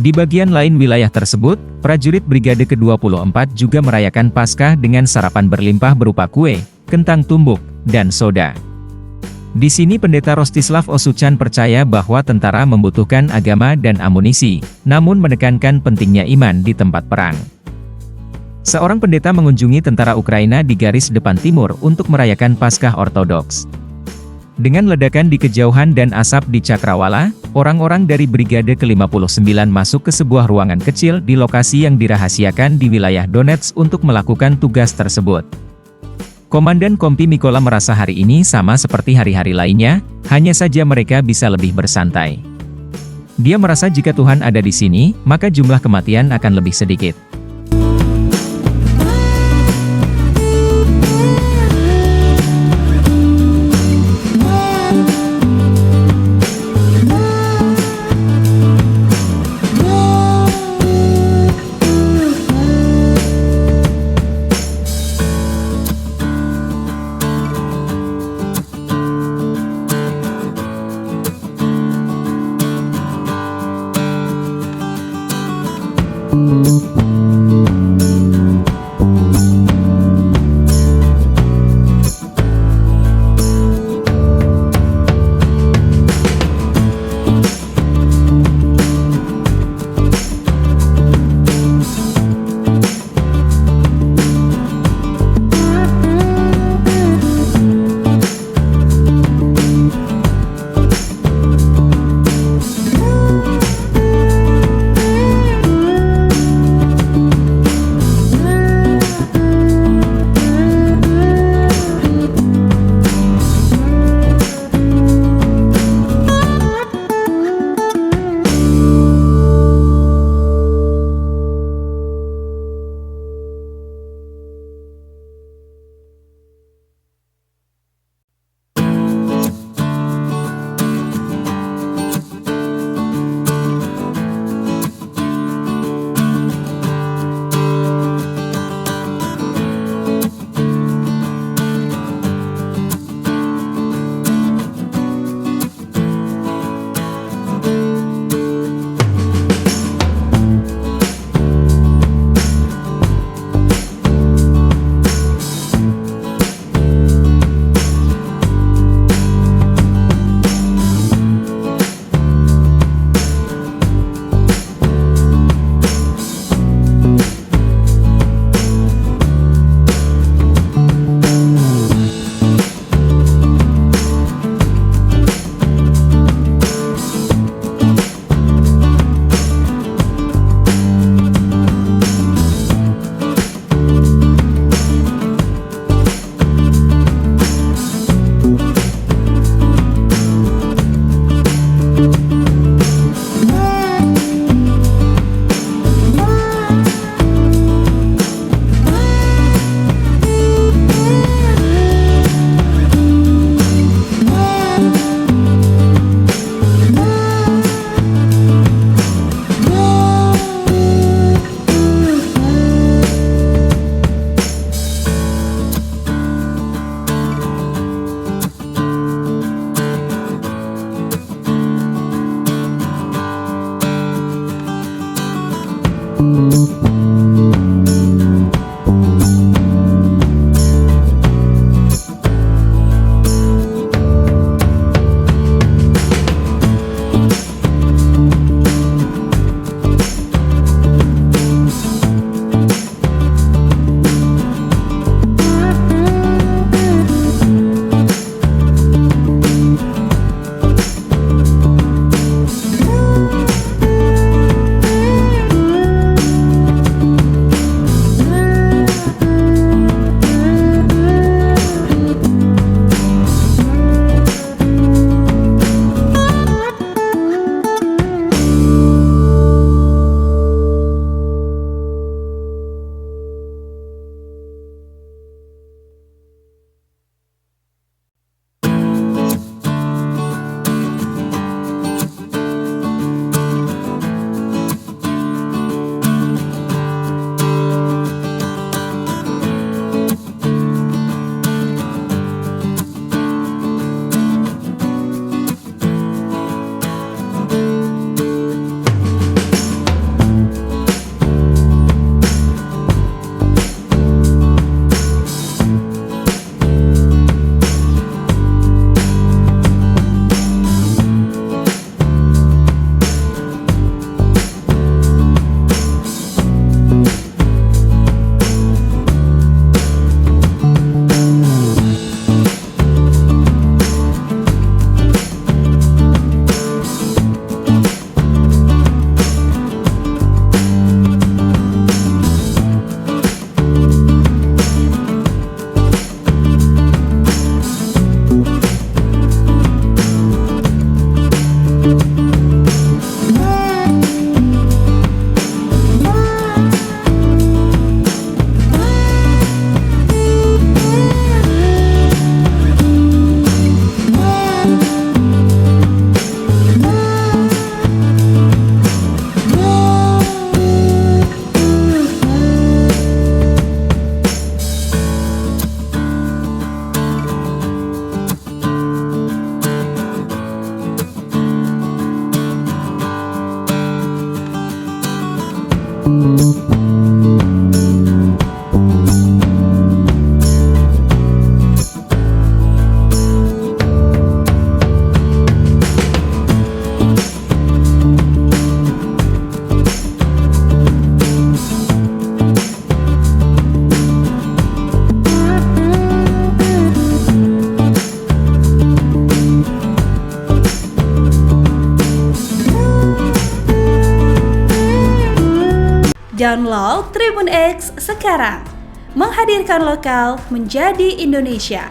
Di bagian lain wilayah tersebut, prajurit Brigade ke-24 juga merayakan Paskah dengan sarapan berlimpah berupa kue, kentang tumbuk, dan soda. Di sini Pendeta Rostislav Osuchan percaya bahwa tentara membutuhkan agama dan amunisi, namun menekankan pentingnya iman di tempat perang. Seorang pendeta mengunjungi tentara Ukraina di garis depan timur untuk merayakan Paskah Ortodoks. Dengan ledakan di kejauhan dan asap di cakrawala, orang-orang dari Brigade ke-59 masuk ke sebuah ruangan kecil di lokasi yang dirahasiakan di wilayah Donetsk untuk melakukan tugas tersebut. Komandan Kompi Mikola merasa hari ini sama seperti hari-hari lainnya, hanya saja mereka bisa lebih bersantai. Dia merasa jika Tuhan ada di sini, maka jumlah kematian akan lebih sedikit. Download Tribun X sekarang. Menghadirkan lokal menjadi Indonesia.